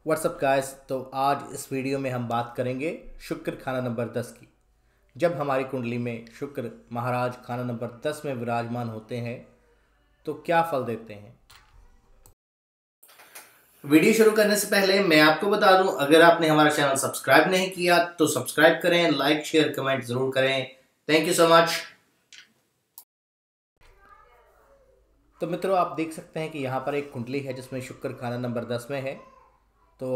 WhatsApp guys. तो आज इस वीडियो में हम बात करेंगे शुक्र खाना नंबर 10 की। जब हमारी कुंडली में शुक्र महाराज खाना नंबर 10 में विराजमान होते हैं तो क्या फल देते हैं। वीडियो शुरू करने से पहले मैं आपको बता दूं, अगर आपने हमारा चैनल सब्सक्राइब नहीं किया तो सब्सक्राइब करें, लाइक शेयर कमेंट जरूर करें। Thank you so much. तो मित्रों, आप देख सकते हैं कि यहाँ पर एक कुंडली है जिसमें शुक्र खाना नंबर 10 में है। तो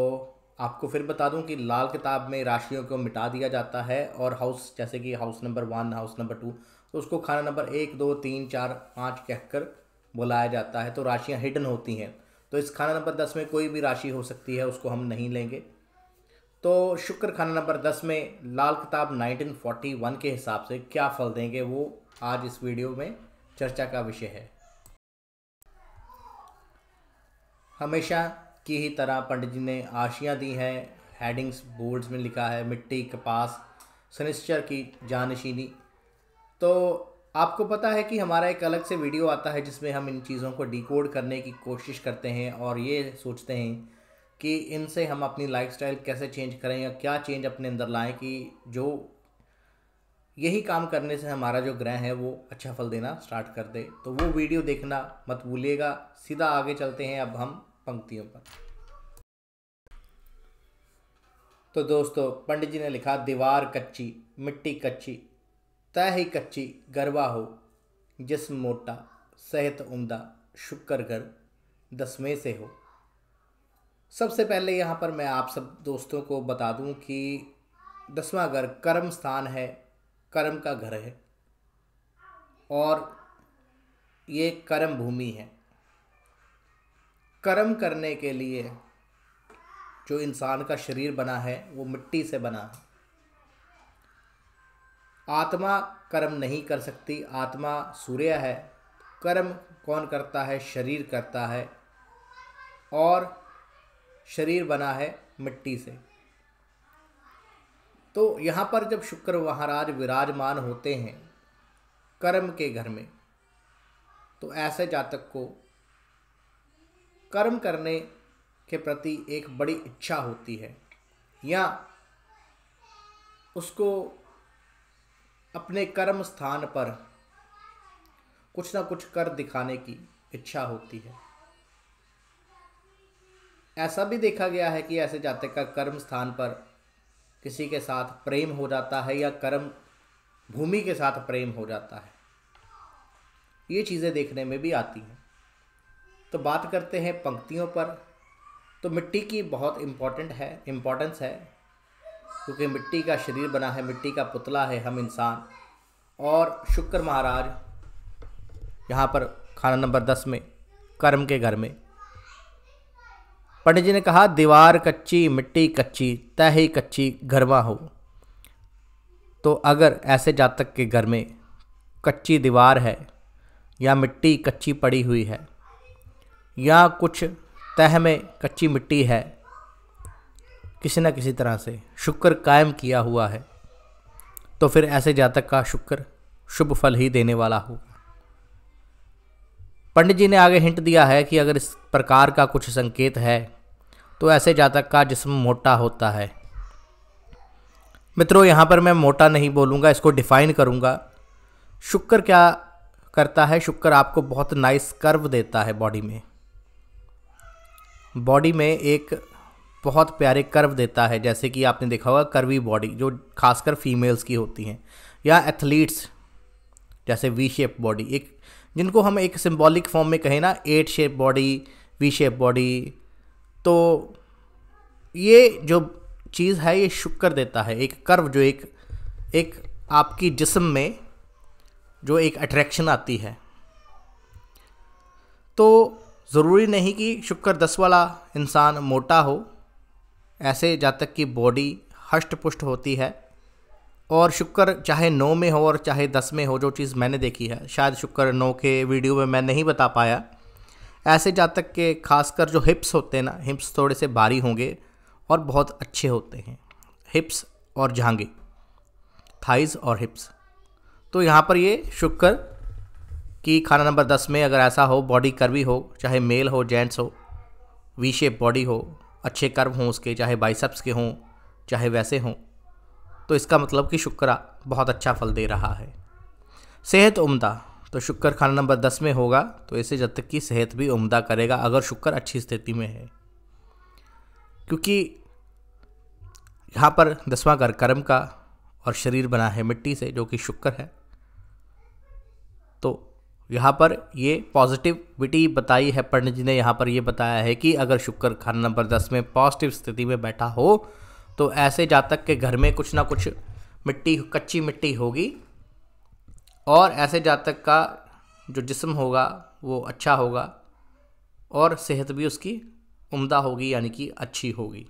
आपको फिर बता दूं कि लाल किताब में राशियों को मिटा दिया जाता है और हाउस, जैसे कि हाउस नंबर 1, हाउस नंबर 2, तो उसको खाना नंबर 1, 2, 3, 4, 5 कहकर बुलाया जाता है। तो राशियां हिडन होती हैं। तो इस खाना नंबर 10 में कोई भी राशि हो सकती है, उसको हम नहीं लेंगे। तो शुक्र खाना नंबर 10 में लाल किताब 1941 के हिसाब से क्या फल देंगे, वो आज इस वीडियो में चर्चा का विषय है। हमेशा की ही तरह पंडित जी ने आशियाँ दी हैं। हेडिंग्स बोर्ड्स में लिखा है मिट्टी, कपास, शनिश्चर की जानशीनी। तो आपको पता है कि हमारा एक अलग से वीडियो आता है जिसमें हम इन चीज़ों को डिकोड करने की कोशिश करते हैं और ये सोचते हैं कि इनसे हम अपनी लाइफस्टाइल कैसे चेंज करें या क्या चेंज अपने अंदर लाएं कि जो यही काम करने से हमारा जो ग्रह है वो अच्छा फल देना स्टार्ट कर दे। तो वो वीडियो देखना मत भूलिएगा। सीधा आगे चलते हैं अब हम पंक्तियों पर। तो दोस्तों, पंडित जी ने लिखा, दीवार कच्ची, मिट्टी कच्ची, तय ही कच्ची गरबा हो, जिस्म मोटा, सेहत उम्दा, शुक्र घर 10वें से हो। सबसे पहले यहाँ पर मैं आप सब दोस्तों को बता दूँ कि 10वां घर कर्म स्थान है, कर्म का घर है और ये कर्म भूमि है। कर्म करने के लिए जो इंसान का शरीर बना है वो मिट्टी से बना है। आत्मा कर्म नहीं कर सकती, आत्मा सूर्य है। कर्म कौन करता है? शरीर करता है और शरीर बना है मिट्टी से। तो यहाँ पर जब शुक्र महाराज विराजमान होते हैं कर्म के घर में, तो ऐसे जातक को कर्म करने के प्रति एक बड़ी इच्छा होती है या उसको अपने कर्म स्थान पर कुछ ना कुछ कर दिखाने की इच्छा होती है। ऐसा भी देखा गया है कि ऐसे जातक का कर्म स्थान पर किसी के साथ प्रेम हो जाता है या कर्म भूमि के साथ प्रेम हो जाता है। ये चीज़ें देखने में भी आती हैं। तो बात करते हैं पंक्तियों पर। तो मिट्टी की बहुत इम्पोर्टेंस है क्योंकि मिट्टी का शरीर बना है, मिट्टी का पुतला है हम इंसान। और शुक्र महाराज यहाँ पर खाना नंबर 10 में कर्म के घर में, पंडित जी ने कहा, दीवार कच्ची, मिट्टी कच्ची, तय ही कच्ची घरवा हो। तो अगर ऐसे जातक के घर में कच्ची दीवार है या मिट्टी कच्ची पड़ी हुई है या कुछ तह में कच्ची मिट्टी है, किसी न किसी तरह से शुक्र कायम किया हुआ है, तो फिर ऐसे जातक का शुक्र शुभ फल ही देने वाला होगा। पंडित जी ने आगे हिंट दिया है कि अगर इस प्रकार का कुछ संकेत है तो ऐसे जातक का जिस्म मोटा होता है। मित्रों, यहाँ पर मैं मोटा नहीं बोलूँगा, इसको डिफाइन करूँगा। शुक्र क्या करता है? शुक्र आपको बहुत नाइस कर्व देता है बॉडी में एक बहुत प्यारे कर्व देता है। जैसे कि आपने देखा होगा कर्वी बॉडी जो खासकर फीमेल्स की होती हैं, या एथलीट्स जैसे वी शेप बॉडी, एक जिनको हम एक सिंबॉलिक फॉर्म में कहें ना, 8 shape body, V shape body. तो ये जो चीज़ है ये शुक्र देता है, एक कर्व जो एक आपकी जिस्म में जो एक अट्रैक्शन आती है। तो ज़रूरी नहीं कि शुक्र 10 वाला इंसान मोटा हो। ऐसे जातक की बॉडी हष्ट पुष्ट होती है और शुक्र चाहे 9 में हो और चाहे 10 में हो, जो चीज़ मैंने देखी है, शायद शुक्र 9 के वीडियो में मैं नहीं बता पाया। ऐसे जातक के खासकर जो हिप्स होते हैं ना, हिप्स थोड़े से भारी होंगे और बहुत अच्छे होते हैं, हिप्स और जांघें, थाइज और हिप्स। तो यहाँ पर ये शुक्र कि खाना नंबर 10 में अगर ऐसा हो, बॉडी कर्वी हो, चाहे मेल हो जेंट्स हो, वी शेप बॉडी हो, अच्छे कर्म हों उसके, चाहे बाइसेप्स के हों चाहे वैसे हों, तो इसका मतलब कि शुक्र बहुत अच्छा फल दे रहा है। सेहत उम्दा, तो शुक्र खाना नंबर 10 में होगा तो ऐसे जातक की सेहत भी उम्दा करेगा अगर शुक्र अच्छी स्थिति में है, क्योंकि यहाँ पर 10वां घर कर्म का और शरीर बना है मिट्टी से जो कि शुक्र है। तो यहाँ पर ये पॉजिटिविटी बताई है, पंडित जी ने यहाँ पर ये बताया है कि अगर शुक्र खाना नंबर 10 में पॉजिटिव स्थिति में बैठा हो तो ऐसे जातक के घर में कुछ ना कुछ मिट्टी, कच्ची मिट्टी होगी और ऐसे जातक का जो जिस्म होगा वो अच्छा होगा और सेहत भी उसकी उम्दा होगी, यानी कि अच्छी होगी।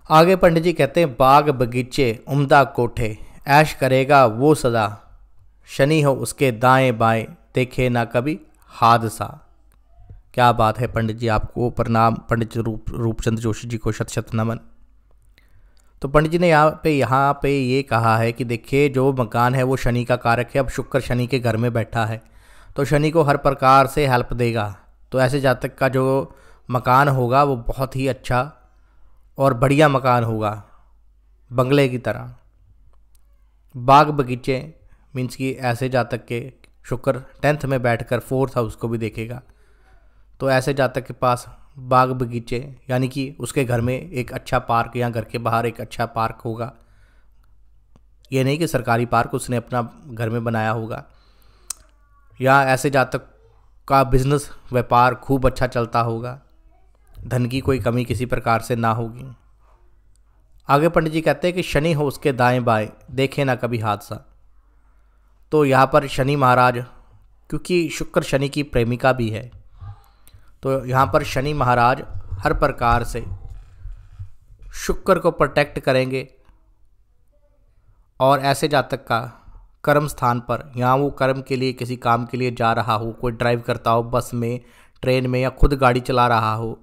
आगे पंडित जी कहते हैं बाग बगीचे उम्दा कोठे ऐश करेगा वो सदा, शनि हो उसके दाएं बाएं देखे ना कभी हादसा। क्या बात है पंडित जी, आपको प्रणाम। पंडित जी रूपचंद जोशी जी को शत शत नमन। तो पंडित जी ने यहाँ पे ये कहा है कि देखिए जो मकान है वो शनि का कारक है। अब शुक्र शनि के घर में बैठा है तो शनि को हर प्रकार से हेल्प देगा। तो ऐसे जातक का जो मकान होगा वो बहुत ही अच्छा और बढ़िया मकान होगा, बंगले की तरह। बाग बगीचे मीन्स कि ऐसे जातक के शुक्र 10th में बैठकर 4th हाउस को भी देखेगा, तो ऐसे जातक के पास बाग बगीचे यानी कि उसके घर में एक अच्छा पार्क या घर के बाहर एक अच्छा पार्क होगा। ये नहीं कि सरकारी पार्क उसने अपना घर में बनाया होगा। या ऐसे जातक का बिजनेस व्यापार खूब अच्छा चलता होगा, धन की कोई कमी किसी प्रकार से ना होगी। आगे पंडित जी कहते हैं कि शनि हो उसके दाएं बाएं देखे ना कभी हादसा। तो यहाँ पर शनि महाराज, क्योंकि शुक्र शनि की प्रेमिका भी है, तो यहाँ पर शनि महाराज हर प्रकार से शुक्र को प्रोटेक्ट करेंगे और ऐसे जातक का कर्म स्थान पर, यहाँ वो कर्म के लिए किसी काम के लिए जा रहा हो, कोई ड्राइव करता हो बस में, ट्रेन में या खुद गाड़ी चला रहा हो,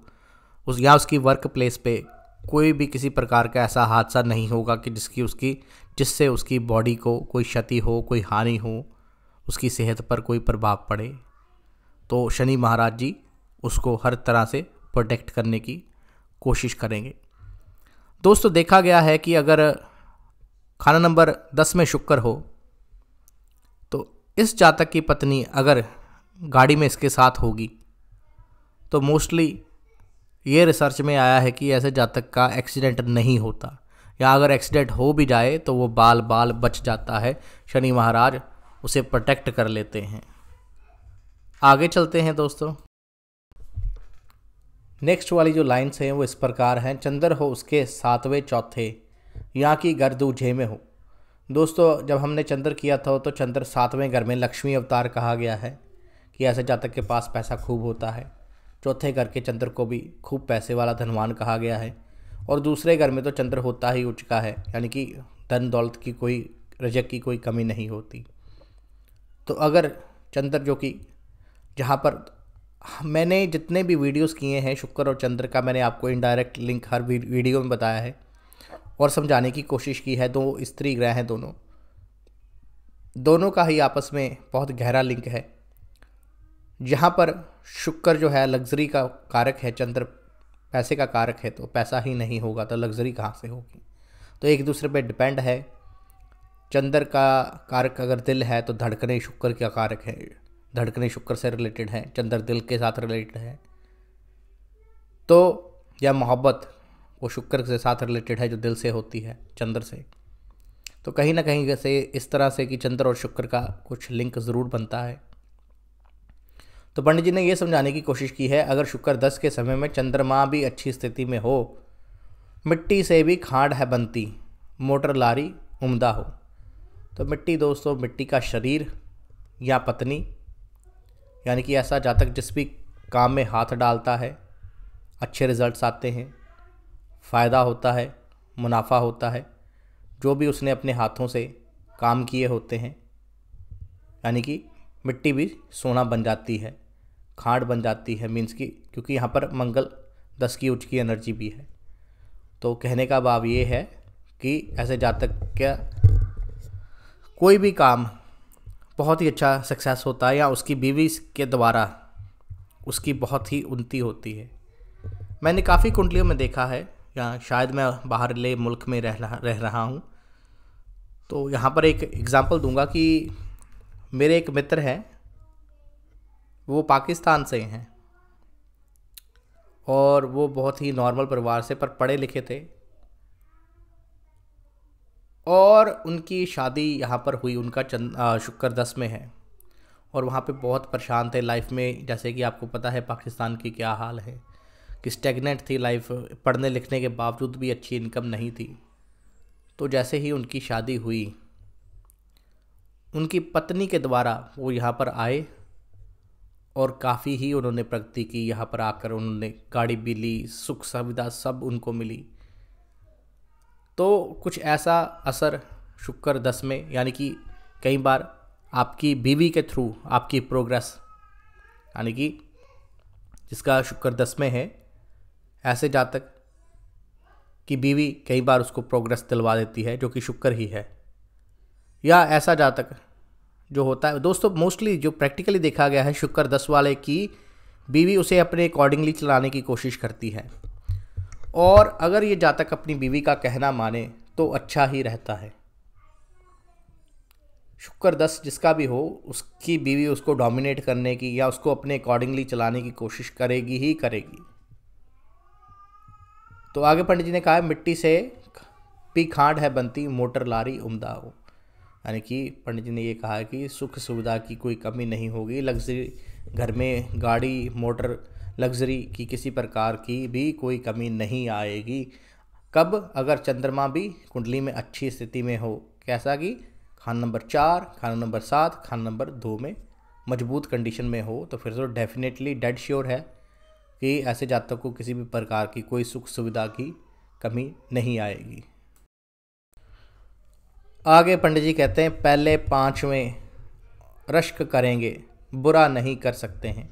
या उसकी वर्क प्लेस पे कोई भी किसी प्रकार का ऐसा हादसा नहीं होगा कि जिससे उसकी बॉडी को कोई क्षति हो, कोई हानि हो, उसकी सेहत पर कोई प्रभाव पड़े। तो शनि महाराज जी उसको हर तरह से प्रोटेक्ट करने की कोशिश करेंगे। दोस्तों देखा गया है कि अगर खाना नंबर 10 में शुक्र हो तो इस जातक की पत्नी अगर गाड़ी में इसके साथ होगी तो मोस्टली ये रिसर्च में आया है कि ऐसे जातक का एक्सीडेंट नहीं होता, या अगर एक्सीडेंट हो भी जाए तो वो बाल बच जाता है। शनि महाराज उसे प्रोटेक्ट कर लेते हैं। आगे चलते हैं दोस्तों। नेक्स्ट वाली जो लाइन्स हैं वो इस प्रकार हैं। चंद्र हो उसके 7वें चौथे, यहाँ की घर दूजे में हो। दोस्तों जब हमने चंद्र किया था तो चंद्र 7वें घर में लक्ष्मी अवतार कहा गया है कि ऐसे जातक के पास पैसा खूब होता है। चौथे घर के चंद्र को भी खूब पैसे वाला धनवान कहा गया है। और दूसरे घर में तो चंद्र होता ही उच्च का है, यानी कि धन दौलत की कोई, रजक की कोई कमी नहीं होती। तो अगर चंद्र जो कि जहाँ पर मैंने जितने भी वीडियोस किए हैं शुक्र और चंद्र का, मैंने आपको इनडायरेक्ट लिंक हर वीडियो में बताया है और समझाने की कोशिश की है। दो स्त्री ग्रह हैं, दोनों का ही आपस में बहुत गहरा लिंक है। जहाँ पर शुक्र जो है लग्जरी का कारक है, चंद्र पैसे का कारक है, तो पैसा ही नहीं होगा तो लग्जरी कहाँ से होगी। तो एक दूसरे पे डिपेंड है। चंद्र का कारक अगर दिल है तो धड़कने शुक्र का कारक है, धड़कने शुक्र से रिलेटेड है, चंद्र दिल के साथ रिलेटेड है। तो या मोहब्बत वो शुक्र के साथ रिलेटेड है जो दिल से होती है चंद्र से। तो कहीं ना कहीं से इस तरह से कि चंद्र और शुक्र का कुछ लिंक ज़रूर बनता है। तो पंडित जी ने ये समझाने की कोशिश की है अगर शुक्र 10 के समय में चंद्रमा भी अच्छी स्थिति में हो, मिट्टी से भी खांड है बनती, मोटर लारी उम्दा हो। तो मिट्टी दोस्तों, मिट्टी का शरीर या पत्नी, यानी कि ऐसा जातक जिस भी काम में हाथ डालता है अच्छे रिजल्ट्स आते हैं, फ़ायदा होता है, मुनाफा होता है। जो भी उसने अपने हाथों से काम किए होते हैं, यानी कि मिट्टी भी सोना बन जाती है, खांड बन जाती है, मीन्स की, क्योंकि यहाँ पर मंगल 10 की उच्च की एनर्जी भी है। तो कहने का भाव ये है कि ऐसे जातक का कोई भी काम बहुत ही अच्छा सक्सेस होता है, या उसकी बीवी के द्वारा उसकी बहुत ही उन्नति होती है। मैंने काफ़ी कुंडलियों में देखा है, या शायद मैं बाहरले मुल्क में रह रहा हूँ, तो यहाँ पर एक एग्ज़ाम्पल दूंगा कि मेरे एक मित्र हैं, वो पाकिस्तान से हैं और वो बहुत ही नॉर्मल परिवार से पर पढ़े लिखे थे, और उनकी शादी यहाँ पर हुई, उनका शुक्र 10 में है, और वहाँ पे बहुत परेशान थे लाइफ में। जैसे कि आपको पता है पाकिस्तान की क्या हाल है, कि स्टेगनेंट थी लाइफ, पढ़ने लिखने के बावजूद भी अच्छी इनकम नहीं थी। तो जैसे ही उनकी शादी हुई, उनकी पत्नी के द्वारा वो यहाँ पर आए और काफ़ी ही उन्होंने प्रगति की। यहाँ पर आकर उन्होंने गाड़ी भी ली, सुख सुविधा सब उनको मिली। तो कुछ ऐसा असर शुक्र 10 में, यानी कि कई बार आपकी बीवी के थ्रू आपकी प्रोग्रेस, यानी कि जिसका शुक्र 10 में है, ऐसे जातक की बीवी कई बार उसको प्रोग्रेस दिलवा देती है, जो कि शुक्र ही है। या ऐसा जातक जो होता है, दोस्तों मोस्टली जो प्रैक्टिकली देखा गया है, शुक्र 10 वाले की बीवी उसे अपने अकॉर्डिंगली चलाने की कोशिश करती है, और अगर ये जातक अपनी बीवी का कहना माने तो अच्छा ही रहता है। शुक्र 10 जिसका भी हो, उसकी बीवी उसको डोमिनेट करने की या उसको अपने अकॉर्डिंगली चलाने की कोशिश करेगी ही करेगी। तो आगे पंडित जी ने कहा, मिट्टी से भी खांड है बनती, मोटर लारी उम्दा हो। यानी कि पंडित जी ने ये कहा कि सुख सुविधा की कोई कमी नहीं होगी, लग्जरी घर में गाड़ी मोटर, लग्जरी की किसी प्रकार की भी कोई कमी नहीं आएगी। कब? अगर चंद्रमा भी कुंडली में अच्छी स्थिति में हो। कैसा कि खाना नंबर 4, खाना नंबर 7, खाना नंबर 2 में मजबूत कंडीशन में हो, तो फिर तो डेफिनेटली डेड श्योर है कि ऐसे जातक को किसी भी प्रकार की कोई सुख सुविधा की कमी नहीं आएगी। आगे पंडित जी कहते हैं, पहले 5वें रश्क करेंगे, बुरा नहीं कर सकते हैं।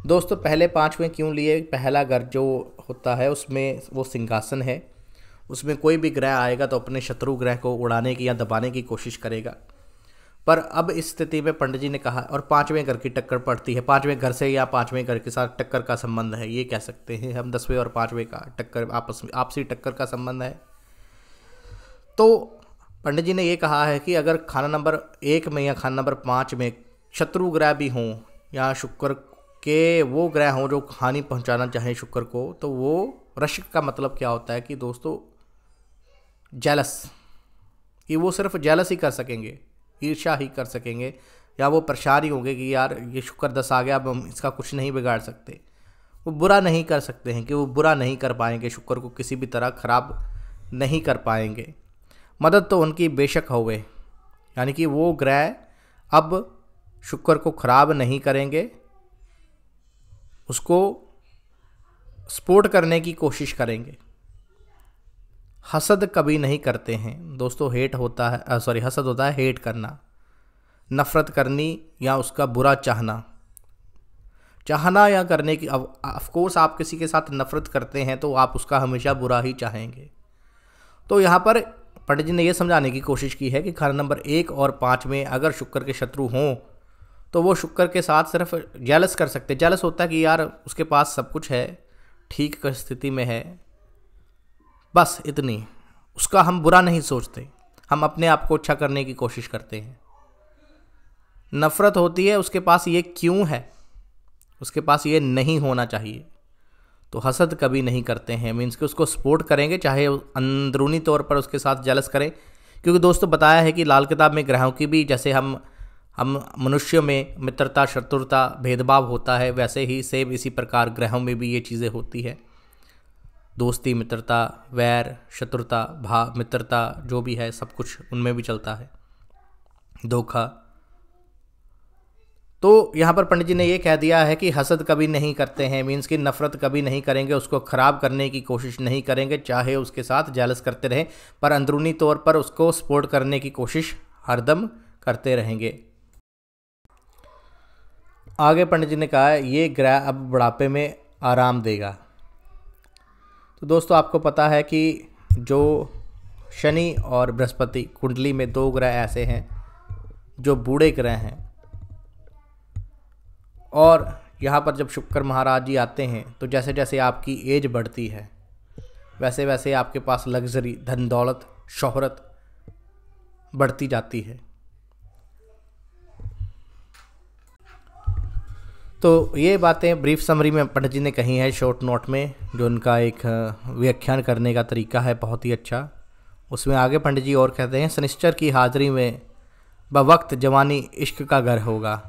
दोस्तों पहले 5वें क्यों लिए? पहला घर जो होता है उसमें वो सिंहासन है, उसमें कोई भी ग्रह आएगा तो अपने शत्रु ग्रह को उड़ाने की या दबाने की कोशिश करेगा। पर अब इस स्थिति में पंडित जी ने कहा, और 5वें घर की टक्कर पड़ती है, 5वें घर से या 5वें घर के साथ टक्कर का संबंध है, ये कह सकते हैं हम 10वें और 5वें का टक्कर, आपस में आपसी टक्कर का संबंध है। तो पंडित जी ने ये कहा है कि अगर खाना नंबर 1 में या खाना नंबर 5 में शत्रु ग्रह भी हों या शुक्र के वो ग्रह हों जो हानि पहुंचाना चाहें शुक्र को, तो वो रश्क का मतलब क्या होता है कि दोस्तों जेलस, कि वो सिर्फ जेलस ही कर सकेंगे, ईर्ष्या ही कर सकेंगे, या वो परेशान ही होंगे कि यार ये शुक्र 10 आ गया, अब हम इसका कुछ नहीं बिगाड़ सकते। वो बुरा नहीं कर सकते हैं, कि वो बुरा नहीं कर पाएंगे, शुक्र को किसी भी तरह ख़राब नहीं कर पाएंगे। मदद तो उनकी बेशक होवे, यानी कि वो ग्रह अब शुक्र को ख़राब नहीं करेंगे, उसको सपोर्ट करने की कोशिश करेंगे। हसद कभी नहीं करते हैं दोस्तों। हेट होता है, हसद होता है हेट करना, नफ़रत करनी या उसका बुरा चाहना या करने की। ऑफ कोर्स आप किसी के साथ नफ़रत करते हैं तो आप उसका हमेशा बुरा ही चाहेंगे। तो यहाँ पर पंडित जी ने यह समझाने की कोशिश की है कि खाना नंबर 1 और 5 में अगर शुक्र के शत्रु हों तो वो शुक्र के साथ सिर्फ जेलस कर सकते। जेलस होता है कि यार उसके पास सब कुछ है, ठीक स्थिति में है, बस इतनी। उसका हम बुरा नहीं सोचते, हम अपने आप को अच्छा करने की कोशिश करते हैं। नफ़रत होती है उसके पास ये क्यों है, उसके पास ये नहीं होना चाहिए। तो हसद कभी नहीं करते हैं, मीन्स कि उसको सपोर्ट करेंगे, चाहे अंदरूनी तौर पर उसके साथ जेलस करें। क्योंकि दोस्तों बताया है कि लाल किताब में ग्रहों की भी, जैसे हम मनुष्यों में मित्रता शत्रुता भेदभाव होता है, वैसे ही सेम इसी प्रकार ग्रहों में भी ये चीज़ें होती है। दोस्ती, मित्रता, वैर, शत्रुता, भाव, मित्रता जो भी है सब कुछ उनमें भी चलता है, धोखा। तो यहाँ पर पंडित जी ने ये कह दिया है कि हसद कभी नहीं करते हैं, मीन्स कि नफ़रत कभी नहीं करेंगे, उसको ख़राब करने की कोशिश नहीं करेंगे, चाहे उसके साथ जेलस करते रहें, पर अंदरूनी तौर पर उसको सपोर्ट करने की कोशिश हरदम करते रहेंगे। आगे पंडित जी ने कहा है ये ग्रह अब बुढ़ापे में आराम देगा। तो दोस्तों आपको पता है कि जो शनि और बृहस्पति कुंडली में 2 ग्रह ऐसे हैं जो बूढ़े ग्रह हैं, और यहाँ पर जब शुक्र महाराज जी आते हैं तो जैसे जैसे आपकी एज बढ़ती है वैसे वैसे आपके पास लग्जरी, धन दौलत, शोहरत बढ़ती जाती है। तो ये बातें ब्रीफ समरी में पंडित जी ने कही है शॉर्ट नोट में, जो उनका एक व्याख्यान करने का तरीका है बहुत ही अच्छा। उसमें आगे पंडित जी और कहते हैं, शनिश्चर की हाजिरी में बवक्त जवानी इश्क का घर होगा,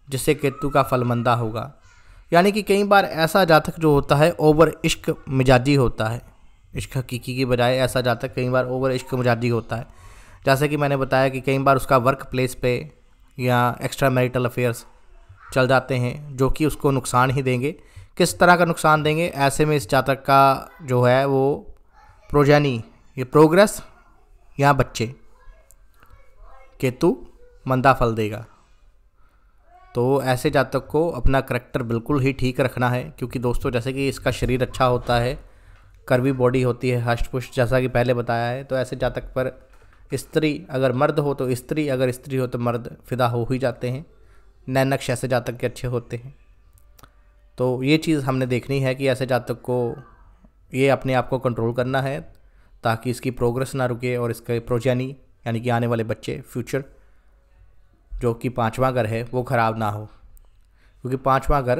जिससे केतु का फल मंदा होगा। यानी कि कई बार ऐसा जातक जो होता है ओवर इश्क मिजाजी होता है, इश्क हकीकी की बजाय ऐसा जातक कई बार ओवर इश्क मिजाजी होता है। जैसे कि मैंने बताया कि कई बार उसका वर्क प्लेस पे या एक्स्ट्रा मैरिटल अफेयर्स चल जाते हैं जो कि उसको नुकसान ही देंगे। किस तरह का नुकसान देंगे? ऐसे में इस जातक का जो है वो प्रोजेनी, ये प्रोग्रेस या बच्चे, केतु मंदा फल देगा। तो ऐसे जातक को अपना करैक्टर बिल्कुल ही ठीक रखना है, क्योंकि दोस्तों जैसे कि इसका शरीर अच्छा होता है, कर्वी बॉडी होती है, हष्ट पुष्ट, जैसा कि पहले बताया है। तो ऐसे जातक पर स्त्री अगर मर्द हो तो स्त्री, अगर स्त्री हो तो मर्द फिदा हो ही जाते हैं। नैनक्श ऐसे जातक के अच्छे होते हैं। तो ये चीज़ हमने देखनी है कि ऐसे जातक को ये अपने आप को कंट्रोल करना है ताकि इसकी प्रोग्रेस ना रुके और इसके प्रोजेनी यानी कि आने वाले बच्चे, फ्यूचर, जो कि पांचवा घर है, वो ख़राब ना हो, क्योंकि पांचवा घर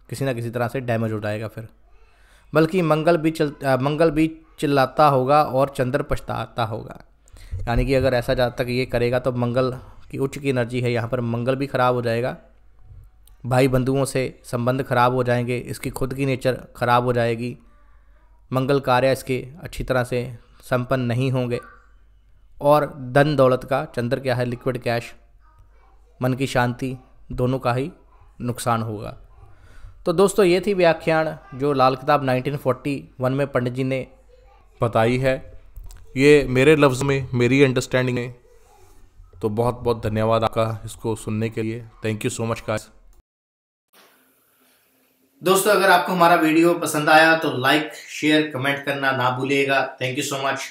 किसी ना किसी तरह से डैमेज हो जाएगा फिर। बल्कि मंगल भी चिल्लाता होगा और चंद्र पछताता होगा। यानी कि अगर ऐसा जातक ये करेगा तो मंगल की उच्च की एनर्जी है यहाँ पर, मंगल भी ख़राब हो जाएगा, भाई बंधुओं से संबंध खराब हो जाएंगे, इसकी खुद की नेचर ख़राब हो जाएगी, मंगल कार्य इसके अच्छी तरह से संपन्न नहीं होंगे, और धन दौलत का, चंद्र क्या है, लिक्विड कैश, मन की शांति, दोनों का ही नुकसान होगा। तो दोस्तों ये थी व्याख्यान जो लाल किताब 1941 में पंडित जी ने बताई है, ये मेरे लफ्ज़ में, मेरी अंडरस्टैंडिंग में। तो बहुत बहुत धन्यवाद आपका इसको सुनने के लिए। Thank you so much guys. दोस्तों अगर आपको हमारा वीडियो पसंद आया तो लाइक, शेयर, कमेंट करना ना भूलिएगा। Thank you so much.